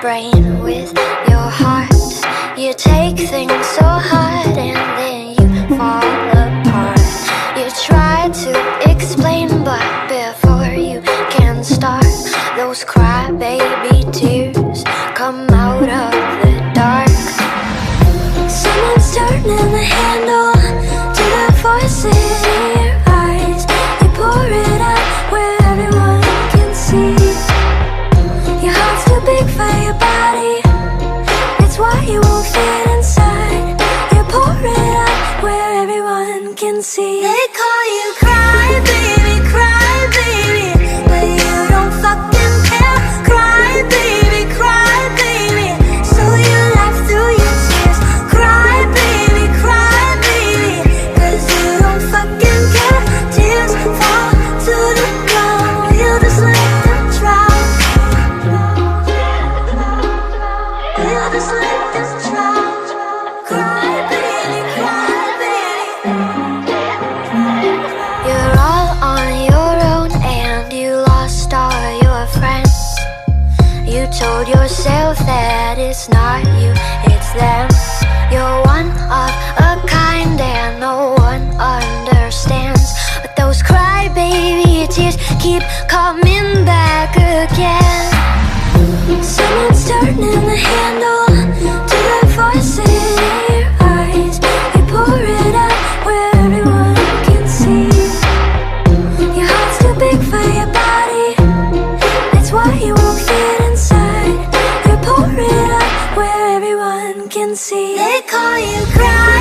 brain with your heart. You take things so hard and then you fall apart. You try to explain, but before you can start, those crybaby tears come out of the dark. Someone's turning the handle to the voices in your eyes. You pour it out where everyone can see. Your heart's too big for your body, it's why you won't fit inside. You pour it out where everyone can see. They call you cry baby, but you don't fucking care. Cry baby, so you laugh through your tears. Cry baby, cause you don't fucking care. Tears fall to the ground, you just let them drown. You just let them drown. Cry baby. You're all on your own and you lost all your friends. You told yourself that it's not you, it's them. You're one of a kind and no one understands. But those crybaby tears keep coming back again. Someone's turning the handle to the voices in your eyes. You pour it out where everyone can see. Your heart's too big for your body, it's why you won't fit inside. You pour it out where everyone can see. They call you cry